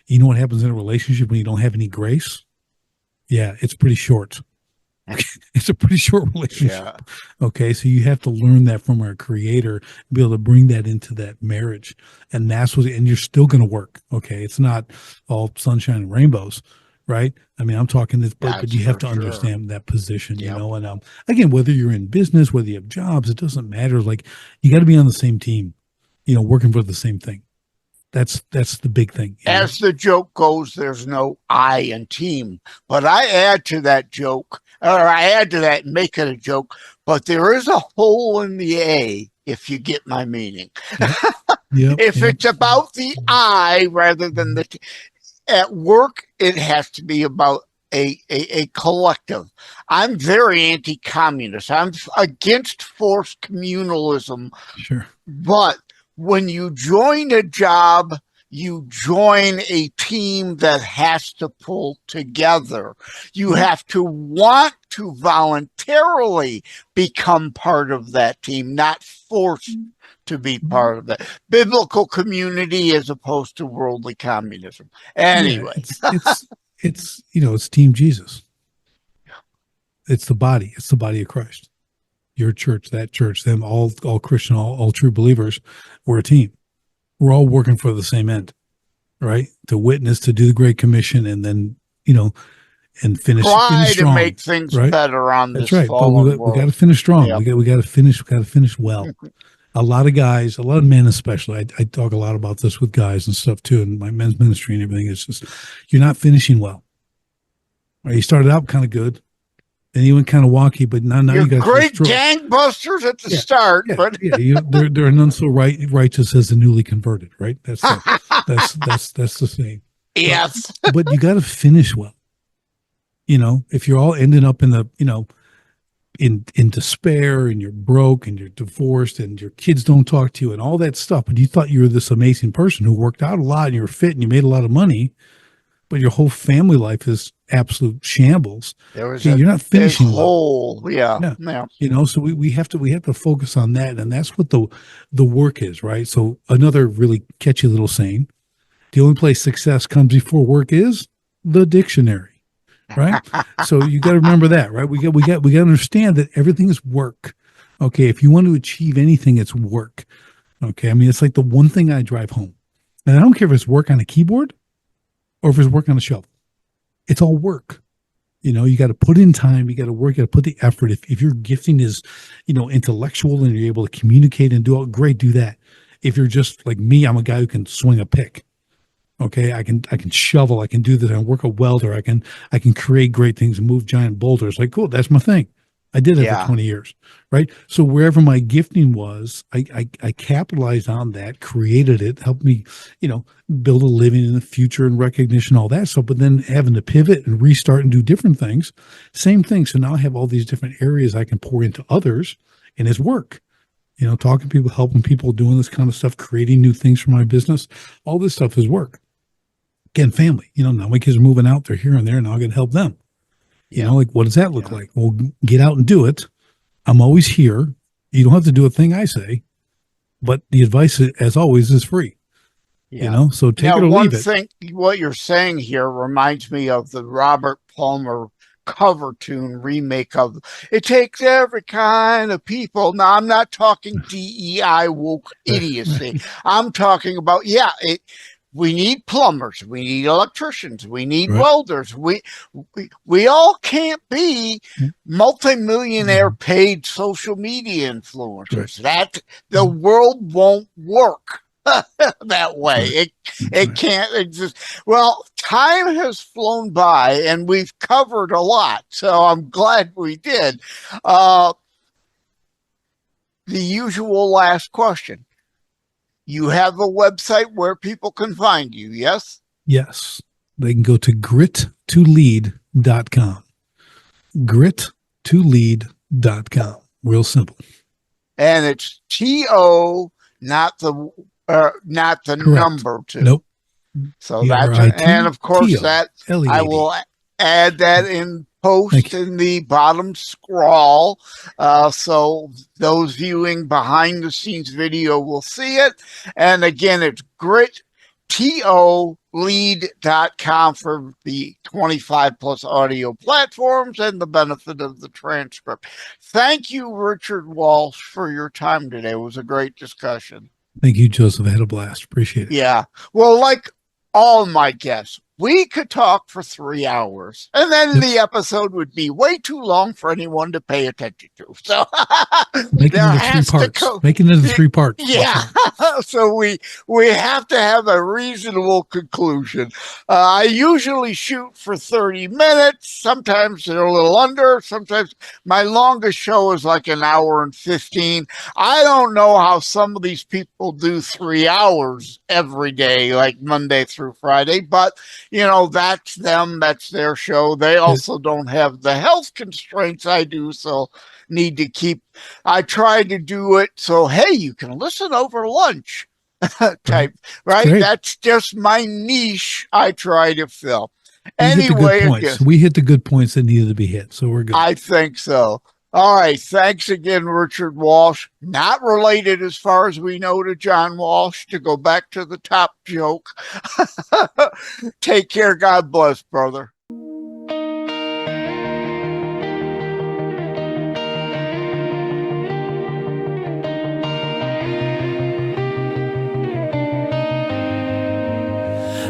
You know what happens in a relationship when you don't have any grace? Yeah, it's pretty short. It's a pretty short relationship. Yeah. Okay. So you have to learn that from our Creator, be able to bring that into that marriage. And and you're still going to work. Okay. It's not all sunshine and rainbows. Right. I mean, I'm talking this, but you have to understand that position, and again, whether you're in business, whether you have jobs, it doesn't matter. Like, you got to be on the same team, working for the same thing. That's the big thing. As the joke goes, there's no I in team, but I add to that joke, or I add to that and make it a joke, but there is a hole in the A, if you get my meaning. Yep. If it's about the I rather than the at work, it has to be about a collective. I'm very anti-communist. I'm against forced communalism. Sure. But when you join a job, you join a team that has to pull together. You have to want to voluntarily become part of that team, not forced to be part of that biblical community as opposed to worldly communism. Anyway, it's Team Jesus. It's the body. It's the body of Christ. Your church, that church, them, all Christian, all true believers. We're a team. We're all working for the same end, right? To witness, to do the Great Commission, and then and finish strong, to make things better on this. That's right. But we got to finish strong. Yep. We got to finish well. A lot of guys, a lot of men especially, I talk a lot about this with guys and stuff too, and my men's ministry and everything. It's just, you're not finishing well. Right? You started out kind of good, then you went kind of wonky, but now you got great gangbusters at the start. But there are none so righteous as the newly converted. Right? That's the same. Yes, but you got to finish well. If you're all ending up in the in despair, and you're broke, and you're divorced, and your kids don't talk to you, and all that stuff, but you thought you were this amazing person who worked out a lot, and you were fit, and you made a lot of money, but your whole family life is absolute shambles. You're not finishing well. Yeah. So we have to focus on that, and that's what the work is, right? So another really catchy little saying: the only place success comes before work is the dictionary. Right. So you got to remember that, right? We got to understand that everything is work. Okay. If you want to achieve anything, it's work. Okay. I mean, it's like the one thing I drive home, and I don't care if it's work on a keyboard or if it's work on a shelf. It's all work. You got to put in time. You got to work. You got to put the effort. If your gifting is, intellectual, and you're able to communicate and do it, great, do that. If you're just like me, I'm a guy who can swing a pick. Okay, I can shovel, I can do this, I can work a welder, I can create great things and move giant boulders. Like, cool, that's my thing. I did it Yeah. for 20 years, right? So wherever my gifting was, I capitalized on that, created it, helped me, build a living in the future and recognition, all that stuff. But then having to pivot and restart and do different things, same thing. So now I have all these different areas I can pour into others, and it's work. Talking to people, helping people, doing this kind of stuff, creating new things for my business. All this stuff is work. Again, family. Now my kids are moving out. They're here and there. Now I got to help them. Like, what does that look like? Well, get out and do it. I'm always here. You don't have to do a thing I say, but the advice, as always, is free. So take it or leave it. One thing, what you're saying here reminds me of the Robert Palmer cover tune remake of "It Takes Every Kind of People." Now, I'm not talking DEI woke idiocy. I'm talking about, we need plumbers, we need electricians, we need welders. We all can't be multimillionaire paid social media influencers. That the world won't work that way. It can't exist. Well, time has flown by and we've covered a lot, so I'm glad we did. The usual last question. You have a website where people can find you, yes? Yes. They can go to grit2lead.com. Grit2lead.com. Real simple. And it's T-O, not the number 2. Nope. So that's, and of course that I will add that in post in the bottom scroll, so those viewing behind the scenes video will see it. And again, it's grit2lead.com for the 25 plus audio platforms and the benefit of the transcript. Thank you, Richard Walsh, for your time today. It was a great discussion. Thank you, Joseph. I had a blast. Appreciate it. Yeah. Well, like all my guests, we could talk for 3 hours, and then the episode would be way too long for anyone to pay attention to. So make it into 3 parts. Make it into 3 parts. Yeah. So we have to have a reasonable conclusion. I usually shoot for 30 minutes. Sometimes they're a little under. Sometimes my longest show is like an hour and 15. I don't know how some of these people do 3 hours every day, like Monday through Friday, but that's them. That's their show. They also don't have the health constraints I do, so I try to do it so, hey, you can listen over lunch type, right? That's just my niche I try to fill. Anyway, we hit the good points that needed to be hit, so we're good. I think so. All right. Thanks again, Richard Walsh. Not related, as far as we know, to John Walsh, to go back to the top joke. Take care. God bless, brother.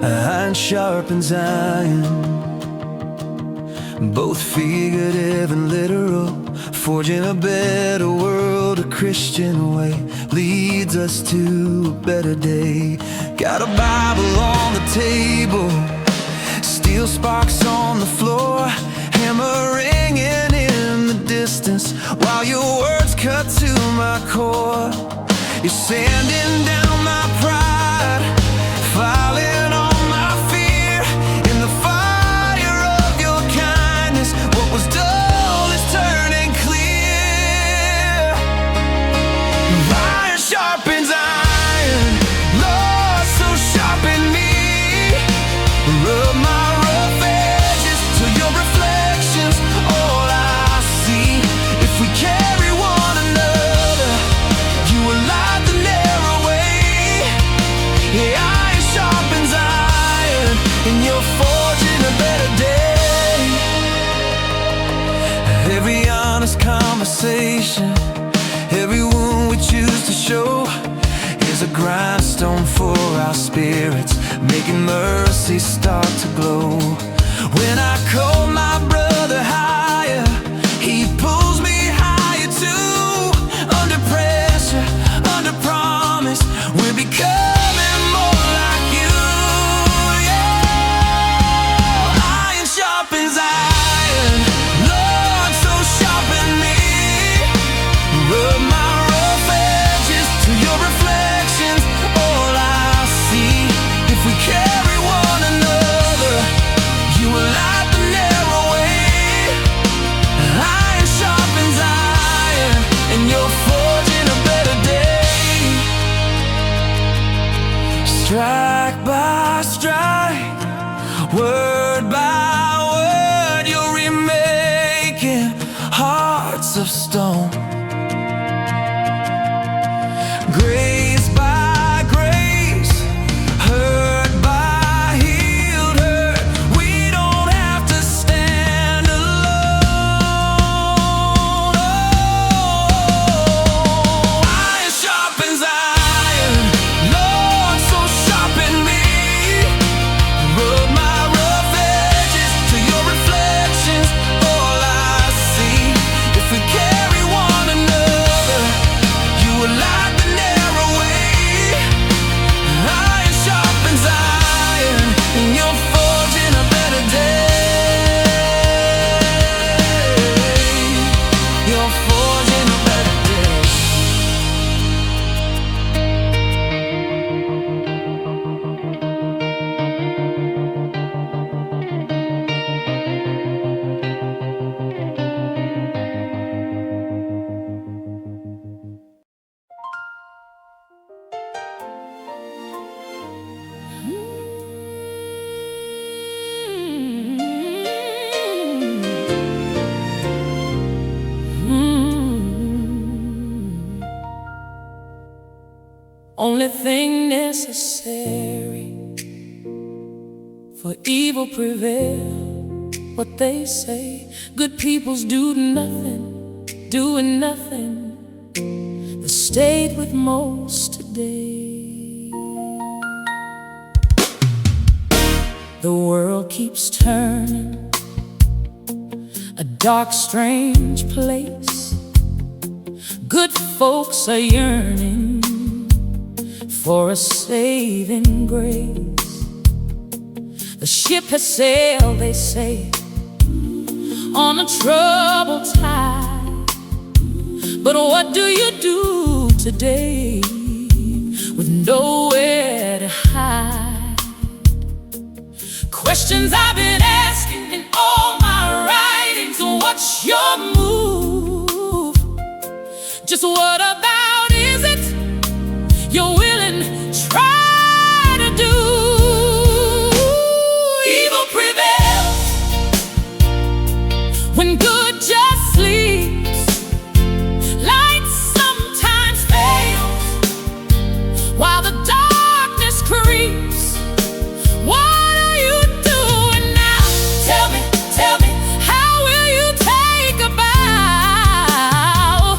Iron sharpens iron, both figurative and literal, forging a better world. A Christian way leads us to a better day. Got a Bible on the table, steel sparks on the floor, hammer ringing in the distance, while your words cut to my core. You're sanding down my pride, filing on my fear, in the fire of your kindness. What was dull is turning clear. Iron sharpens iron, Lord, so sharpen me. Rub my rough edges till your reflection's all I see. If we carry one another, you will light the narrow way. Yeah, iron sharpens iron, and you're forging a better day. Every honest conversation, every wound we choose to show, is a grindstone for our spirits, making mercy start to glow. When I call my brother higher, he pulls me higher too. Under pressure, under promise, we're becoming more like you. Yeah, iron sharpens iron, Lord, so sharpen me. only thing necessary for evil prevail. What they say, good peoples do nothing, doing nothing. The state with most today. The world keeps turning, a dark, strange place. Good folks are yearning for a saving grace. The ship has sailed, they say, on a troubled tide. But what do you do today with nowhere to hide? Questions I've been asking in all my writings. What's your move? Just what about is it you're willing to try to do? Evil prevails when good just sleeps. Light sometimes fails while the darkness creeps. What are you doing now? Tell me, how will you take a bow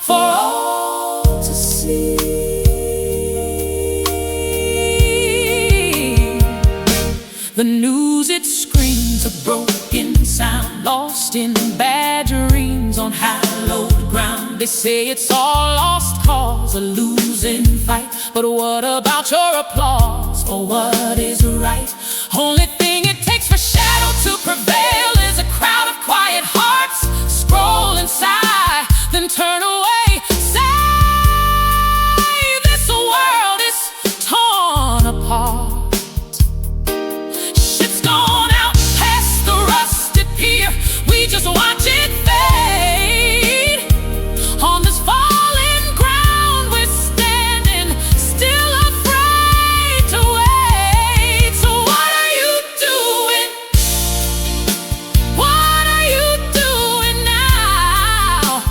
for all to see? The news, it screams a broken sound, lost in bad dreams on hallowed ground. They say it's all lost cause, a losing fight. But what about your applause for what is right? Only thing it takes for shadow to prevail is a crowd of quiet hearts scroll inside, then turn away. Say this world is torn apart. Ship's gone out past the rusted pier. We just watch it fade. On this fallen ground we're standing, still afraid to wait. So what are you doing? What are you doing now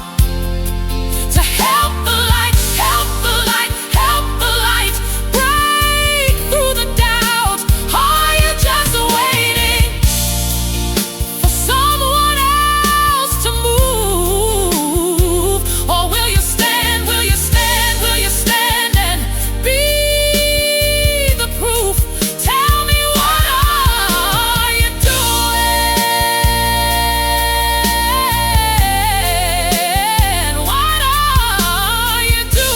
to help the light, help the light, help the light break through the doubt? Are you just waiting for someone else to move? Or will you stand, will you stand, will you stand and be the proof? Tell me, what are you doing? What are you doing?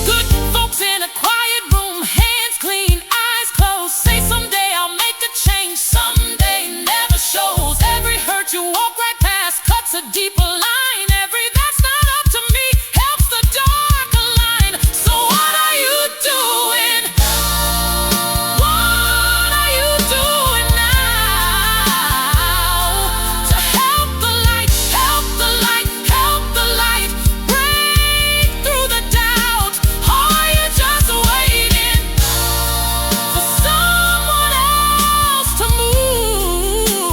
Good folks in a quiet room, hands clean, eyes closed, say someday I'll make a change. Someday never shows. Every hurt you walk right past cuts a deeper line. Every that's not up to me helps the dark align. So what are you doing? What are you doing now to help the light, help the light, help the light break through the doubt? Are you just waiting for someone else to move?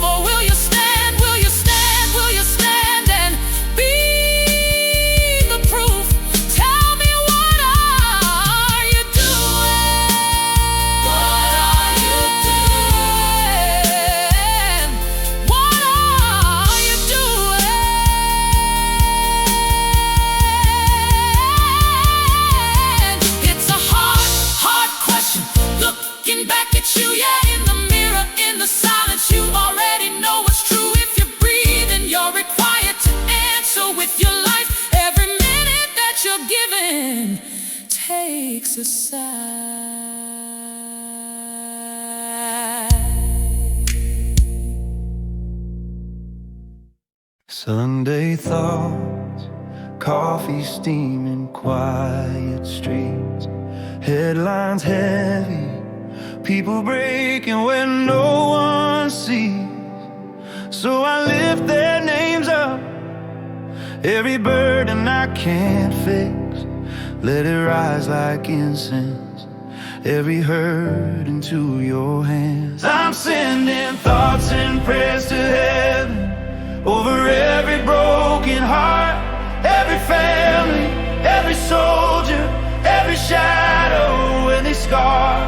Or will you stand, will you stand, will you stand and be the proof? Tell me, what are you doing? What are you doing? What are you doing? It's a hard, hard question. Looking back at you, yeah, in the mirror, in the silence, you already know what's true. If you're breathing, you're required to answer with your life. Every minute that you're given takes a side. Sunday thoughts, coffee steaming, quiet streets, headlines heavy, people breaking when no one sees. So I lift their names up, every burden I can't fix, let it rise like incense, every hurt into your hands. I'm sending thoughts and prayers to heaven, over every broken heart, every family, every soldier, every shadow and this scar.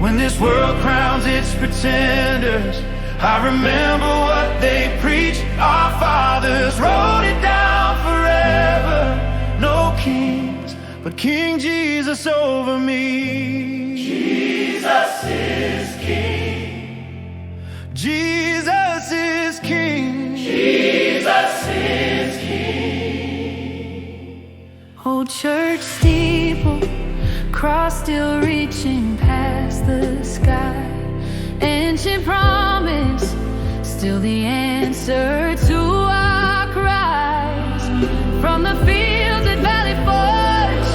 When this world crowns its pretenders, I remember what they preach. Our fathers wrote it down forever. No kings, but King Jesus over me. Jesus is King. Jesus is King. Jesus is King. Old church steeple, cross still reaching past the sky. Ancient promise, still the answer to our cries. From the fields at Valley Forge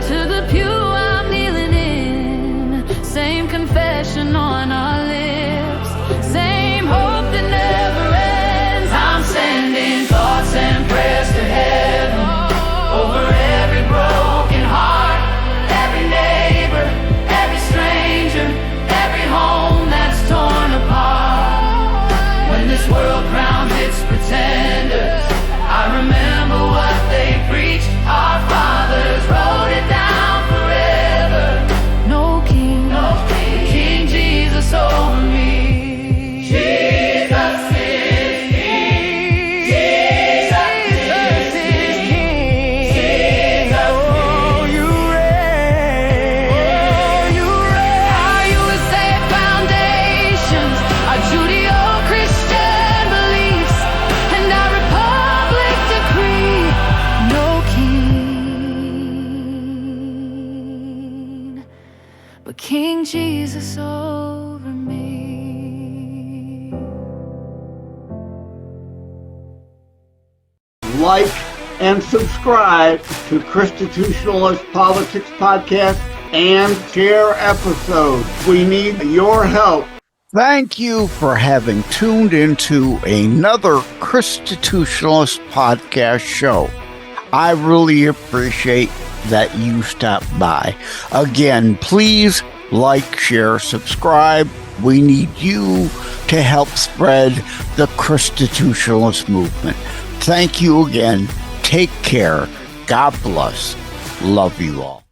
to the pew I'm kneeling in, same confession on our lips, same hope that never ends. I'm sending thoughts and prayers to heaven over every broken heart, every neighbor, every stranger, every home that's torn apart. When this world crowns its pretenders, I remember what they preached. Our fathers wrote it down forever. No king, no king, King Jesus over me. Jesus is King. Jesus is King. Jesus, oh, you reign. Oh, you reign. Our USA foundations, our Judeo-Christian beliefs, and our republic decree. No king, but King Jesus over me. Like and subscribe to Constitutionalist Politics Podcast and share episodes. We need your help. Thank you for having tuned into another Constitutionalist podcast show. I really appreciate that you stopped by. Again, please like, share, subscribe. We need you to help spread the Constitutionalist movement. Thank you again. Take care. God bless. Love you all.